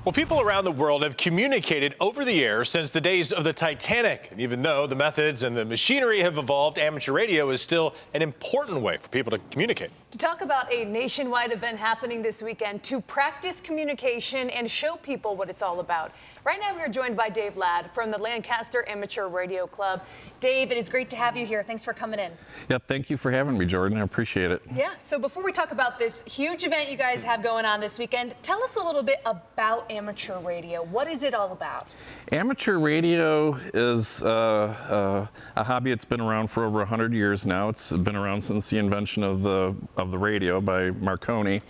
Well, people around the world have communicated over the air since the days of the Titanic. And even though the methods and the machinery have evolved, amateur radio is still an important way for people to communicate. To talk about a nationwide event happening this weekend to practice communication and show people what it's all about. Right now, we are joined by Dave Ladd from the Lancaster Amateur Radio Club. Dave, it is great to have you here. Thanks for coming in. Yep, thank you for having me, Jordan. I appreciate it. Yeah, so before we talk about this huge event you guys have going on this weekend, tell us a little bit about amateur radio. What is it all about? Amateur radio is a hobby that's been around for over 100 years now. It's been around since the invention of the radio by Marconi.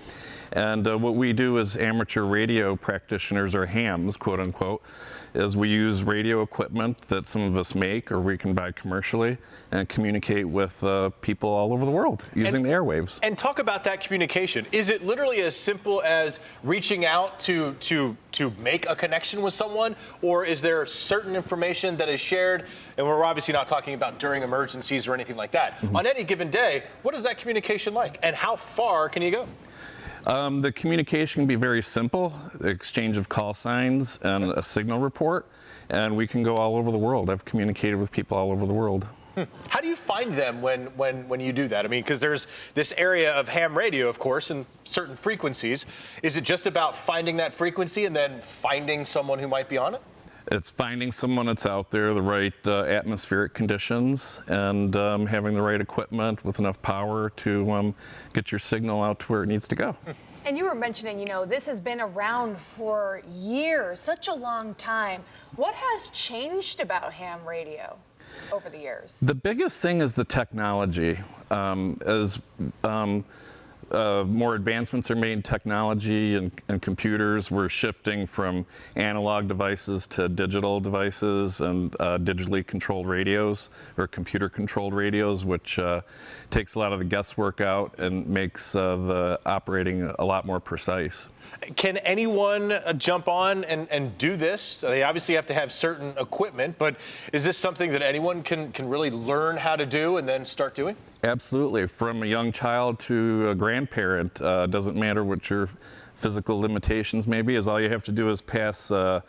And what we do as amateur radio practitioners, or hams, quote unquote, is we use radio equipment that some of us make or we can buy commercially and communicate with people all over the world using the airwaves. And talk about that communication. Is it literally as simple as reaching out to make a connection with someone, or is there certain information that is shared? And we're obviously not talking about during emergencies or anything like that. On any given day, what is that communication like, and how far can you go? The communication can be very simple, the exchange of call signs and a signal report, and we can go all over the world. I've communicated with people all over the world. How do you find them when you do that? I mean, because there's this area of ham radio, of course, and certain frequencies. Is it just about finding that frequency and then finding someone who might be on it? It's finding someone that's out there, the right atmospheric conditions, and having the right equipment with enough power to get your signal out to where it needs to go. And you were mentioning, this has been around for years, such a long time. What has changed about ham radio over the years? The biggest thing is the technology. More advancements are made in technology and computers. We're shifting from analog devices to digital devices and digitally controlled radios, or computer controlled radios, which takes a lot of the guesswork out and makes the operating a lot more precise. Can anyone jump on and do this? They obviously have to have certain equipment, but is this something that anyone can really learn how to do and then start doing? Absolutely. From a young child to a grandparent, doesn't matter what your physical limitations may be, as all you have to do is pass an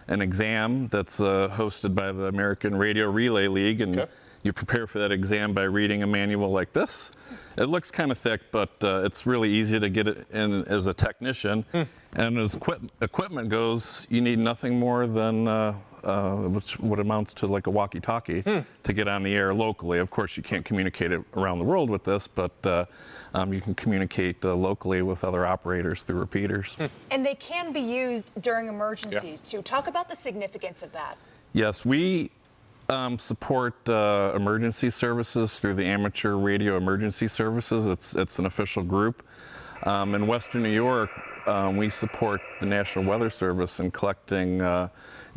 exam that's hosted by the American Radio Relay League, and you prepare for that exam by reading a manual like this. It looks kind of thick, but it's really easy to get it in as a technician. And as equipment goes, you need nothing more than what amounts to like a walkie-talkie to get on the air locally. Of course, you can't communicate it around the world with this, but you can communicate locally with other operators through repeaters. And they can be used during emergencies too. Talk about the significance of that. Yes, we support emergency services through the Amateur Radio Emergency Services. It's an official group. In Western New York, we support the National Weather Service in collecting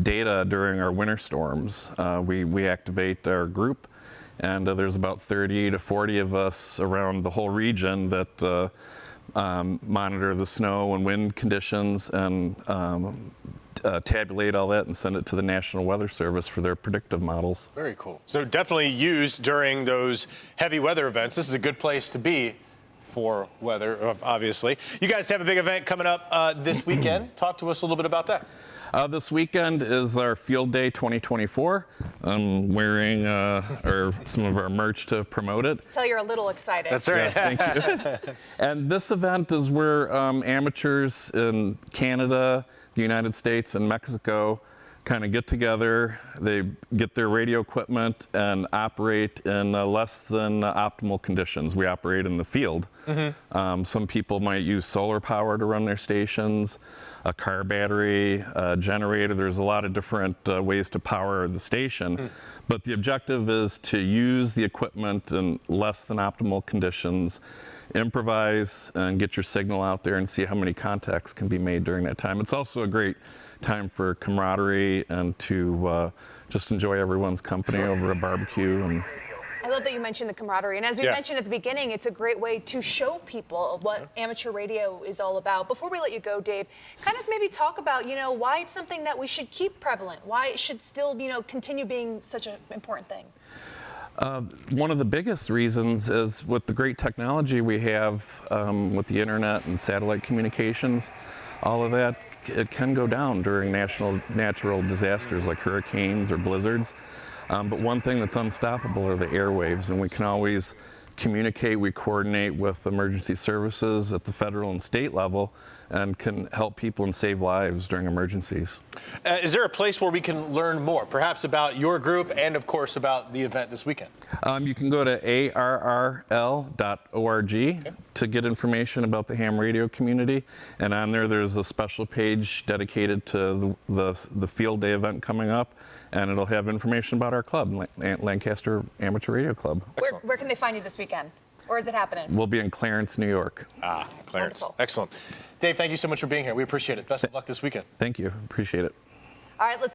data during our winter storms. We activate our group, and there's about 30 to 40 of us around the whole region that monitor the snow and wind conditions and tabulate all that and send it to the National Weather Service for their predictive models. Very cool. So definitely used during those heavy weather events. This is a good place to be for weather, obviously. You guys have a big event coming up this weekend. Talk to us a little bit about that. This weekend is our Field Day 2024. I'm wearing some of our merch to promote it. So you're a little excited. That's right. Yeah, thank you. And this event is where amateurs in Canada, the United States, and Mexico kind of get together. They get their radio equipment and operate in less than optimal conditions. We operate in the field. Some people might use solar power to run their stations, a car battery, a generator. There's a lot of different ways to power the station. But the objective is to use the equipment in less than optimal conditions, improvise and get your signal out there and see how many contacts can be made during that time. It's also a great time for camaraderie and to just enjoy everyone's company over a barbecue. And I love that you mentioned the camaraderie. And as we mentioned at the beginning, it's a great way to show people what amateur radio is all about. Before we let you go, Dave, kind of maybe talk about, why it's something that we should keep prevalent, why it should still, continue being such an important thing. One of the biggest reasons is with the great technology we have with the internet and satellite communications, all of that it can go down during natural disasters like hurricanes or blizzards. But one thing that's unstoppable are the airwaves, and we can always communicate, we coordinate with emergency services at the federal and state level and can help people and save lives during emergencies. Is there a place where we can learn more, perhaps about your group and, of course, about the event this weekend? You can go to AARL.org to get information about the ham radio community, and on there's a special page dedicated to the field day event coming up, and it'll have information about our club, Lancaster Amateur Radio Club. Where can they find you this weekend? Or is it happening? We'll be in Clarence, New York. Clarence. Wonderful. Excellent. Dave, thank you so much for being here. We appreciate it. Best of luck this weekend. Thank you. Appreciate it. All right, let's